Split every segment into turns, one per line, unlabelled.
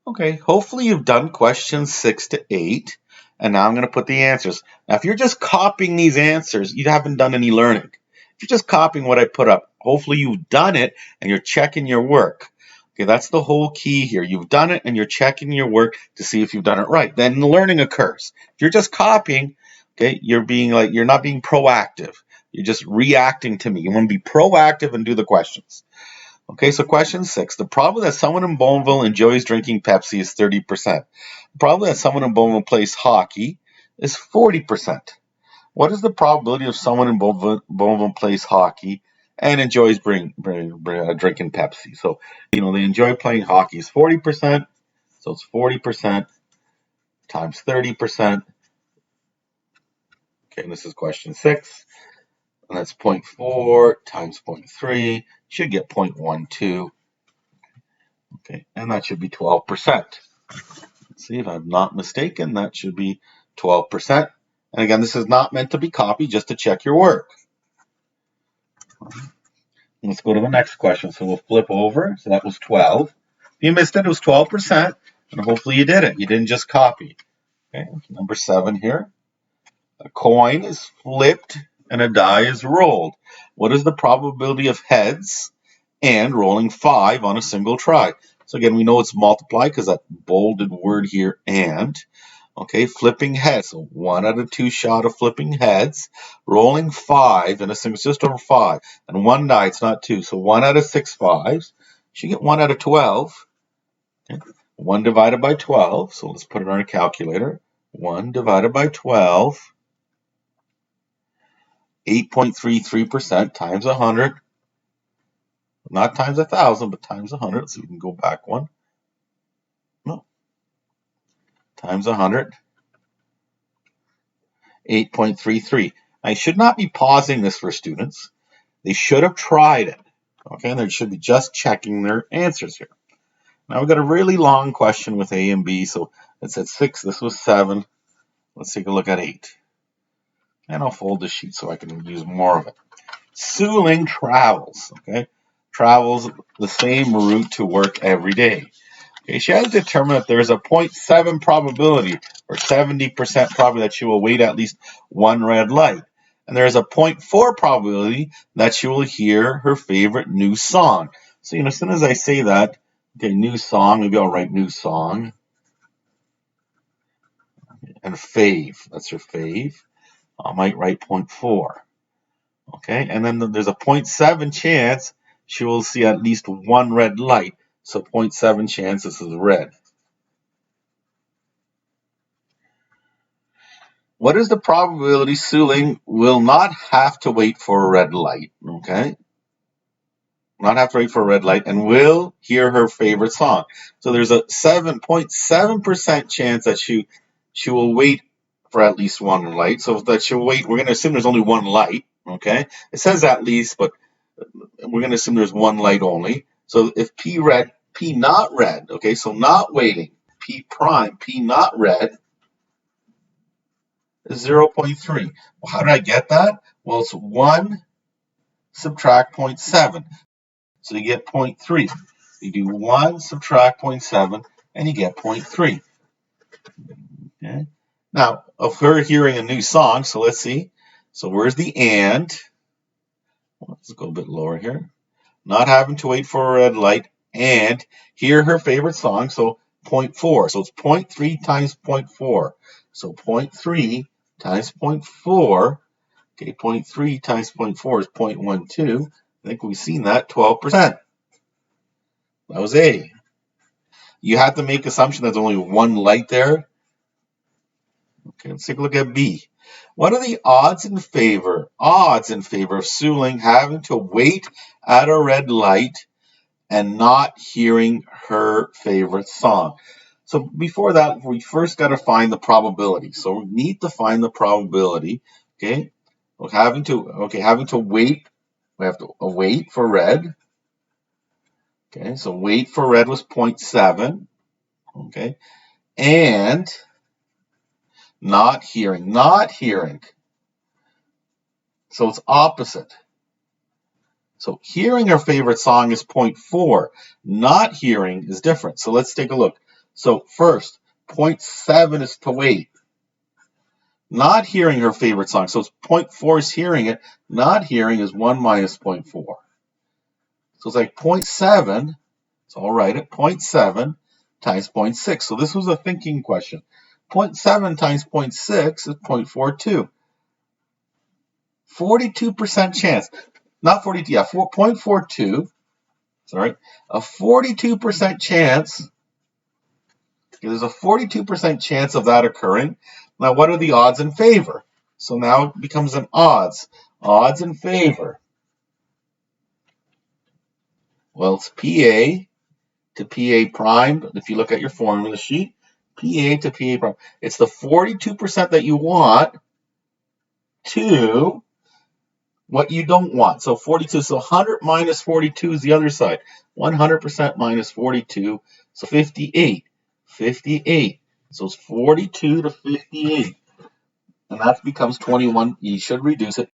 Okay, hopefully you've done questions 6 to 8, and now I'm going to put the answers. Now, if you're just copying these answers, you haven't done any learning. If you're just copying what I put up, hopefully you've done it and you're checking your work. Okay, that's the whole key here. You've done it and you're checking your work to see if you've done it right. Then learning occurs. If you're just copying, okay, you're not being proactive. You're just reacting to me. You want to be proactive and do the questions. Okay, so question 6. The probability that someone in Bonneville enjoys drinking Pepsi is 30%. The probability that someone in Bonneville plays hockey is 40%. What is the probability of someone in Bonneville plays hockey and enjoys drinking Pepsi? So, they enjoy playing hockey is 40%. So it's 40% times 30%. Okay, and this is question 6. And that's 0.4 times 0.3. You should get 0.12. Okay, and that should be 12%. Let's see if I'm not mistaken. That should be 12%. And again, this is not meant to be copied, just to check your work. Let's go to the next question. So we'll flip over. So that was 12. If you missed it, it was 12%. And hopefully you did it. You didn't just copy. Okay, number 7 here. A coin is flipped and a die is rolled. What is the probability of heads and rolling 5 on a single try? So again, we know it's multiply because that bolded word here, and. Okay, flipping heads. So 1 out of 2 shot of flipping heads. Rolling 5 in a single, just over 5. And 1 die, it's not 2. So 1 out of 6 fives. You should get 1 out of 12. Okay. 1 divided by 12. So let's put it on a calculator. 1 divided by 12. 8.33% times 100. Not times 1,000, but times 100. So we can go back one. No. Times 100. 8.33. I should not be pausing this for students. They should have tried it. Okay, and they should be just checking their answers here. Now we've got a really long question with A and B. So it's at 6. This was 7. Let's take a look at 8. And I'll fold the sheet so I can use more of it. Su Ling travels. Okay, travels the same route to work every day. Okay, she has determined that there is a 0.7 probability or 70% probability that she will wait at least one red light. And there is a 0.4 probability that she will hear her favorite new song. So, as soon as I say that, okay, new song, maybe I'll write new song. And fave, that's her fave. I might write 0.4. Okay, and then there's a 0.7 chance she will see at least one red light. So 0.7 chance this is red. What is the probability Su Ling will not have to wait for a red light? Okay, not have to wait for a red light and will hear her favorite song. So there's a 7.7% chance that she will wait for at least one light. So that she'll wait. We're going to assume there's only one light. Okay, it says at least, but we're going to assume there's one light only. So if P not red, okay, so not waiting, P prime, P not red is 0.3. Well, how did I get that? Well, it's 1 subtract 0.7. So you get 0.3. You do 1 subtract 0.7 and you get 0.3. Okay. Now, of her hearing a new song, so let's see. So where's the and? Let's go a bit lower here. Not having to wait for a red light and hear her favorite song, so 0.4. So it's 0.3 times 0.4. So 0.3 times 0.4. Okay, 0.3 times 0.4 is 0.12. I think we've seen that, 12%. That was A. You have to make assumption there's only one light there. Okay, let's take a look at B. What are the odds in favor of Su Ling having to wait at a red light and not hearing her favorite song? So before that, we first got to find the probability. So we need to find the probability. Okay, having to wait. We have to wait for red. Okay, so wait for red was 0.7. Okay, and not hearing. So it's opposite. So hearing her favorite song is 0.4. Not hearing is different. So let's take a look. So first, 0.7 is to wait. Not hearing her favorite song. So 0.4 is hearing it. Not hearing is 1 minus 0.4. So it's like 0.7. So I'll write it 0.7 times 0.6. So this was a thinking question. 0.7 times 0.6 is 0.42. 42% chance. Not 42, yeah, 0.42. Sorry. A 42% chance. There's a 42% chance of that occurring. Now, what are the odds in favor? So now it becomes an odds. Odds in favor. Well, it's PA to PA prime. If you look at your formula sheet, PA to PA prime. It's the 42% that you want to what you don't want. So 42. So 100 minus 42 is the other side. 100% minus 42. So 58. 58. So it's 42 to 58. And that becomes 21. You should reduce it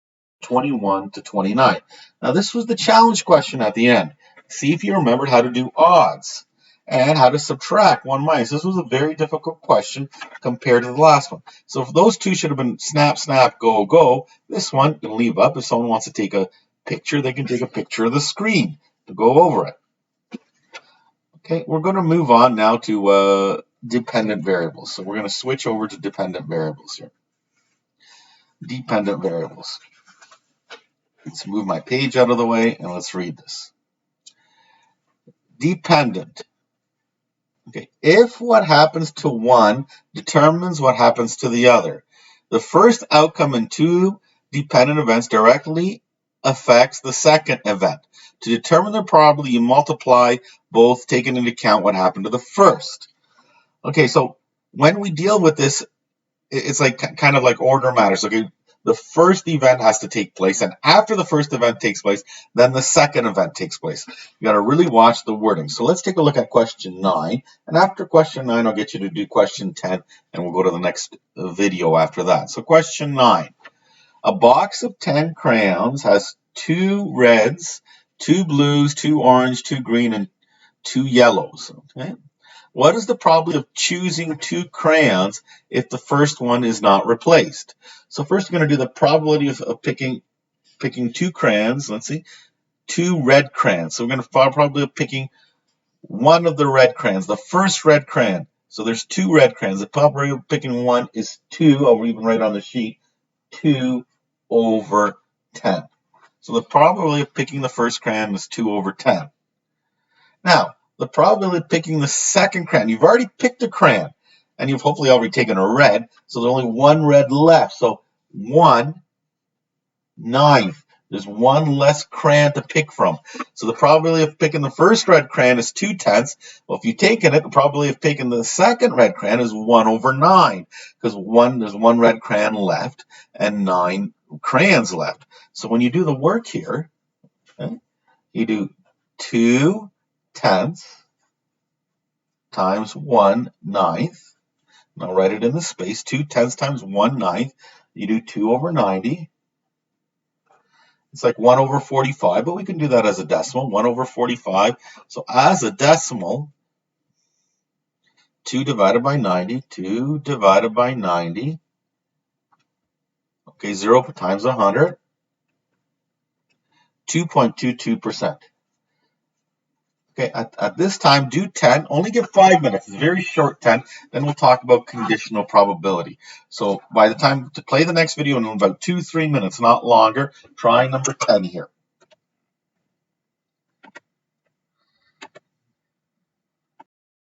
21 to 29. Now, this was the challenge question at the end. See if you remembered how to do odds and how to subtract 1 minus. This was a very difficult question compared to the last one. So if those two should have been snap, snap, go, go, this one you can leave up. If someone wants to take a picture, they can take a picture of the screen to go over it. Okay, we're going to move on now to dependent variables. So we're going to switch over to dependent variables here. Dependent variables. Let's move my page out of the way and let's read this. Dependent. Okay, if what happens to one determines what happens to the other, the first outcome in two dependent events directly affects the second event. To determine the probability, you multiply both, taking into account what happened to the first. Okay, so when we deal with this, it's like kind of like order matters. Okay, the first event has to take place, and after the first event takes place, then the second event takes place. You got to really watch the wording. So let's take a look at question 9, and after question 9, I'll get you to do question 10, and we'll go to the next video after that. So question 9. A box of 10 crayons has 2 reds, 2 blues, 2 orange, 2 green, and 2 yellows. Okay. What is the probability of choosing 2 crayons if the first one is not replaced? So first we're going to do the probability of picking 2 crayons. Let's see, 2 red crayons. So we're going to probability of picking one of the red crayons, the first red crayon. So there's 2 red crayons. The probability of picking one is 2. I'll even write on the sheet, 2 over 10. So the probability of picking the first crayon is 2 over 10. Now, the probability of picking the second crayon, you've already picked a crayon, and you've hopefully already taken a red, so there's only 1 red left. So 1/9. There's 1 less crayon to pick from. So the probability of picking the first red crayon is 2/10. Well, if you've taken it, the probability of picking the second red crayon is 1 over 9, because there's 1 red crayon left and 9 crayons left. So when you do the work here, okay, you do 2/10 times 1/9. I'll write it in the space. 2/10 times 1/9. You do 2 over 90. It's like 1 over 45, but we can do that as a decimal. 1 over 45. So as a decimal, 2 divided by 90. 2 divided by 90. Okay, 0 times 100. 2.22%. Okay, at this time, do 10. Only give 5 minutes. It's a very short 10. Then we'll talk about conditional probability. So by the time to play the next video in about 2-3 minutes, not longer, try number 10 here.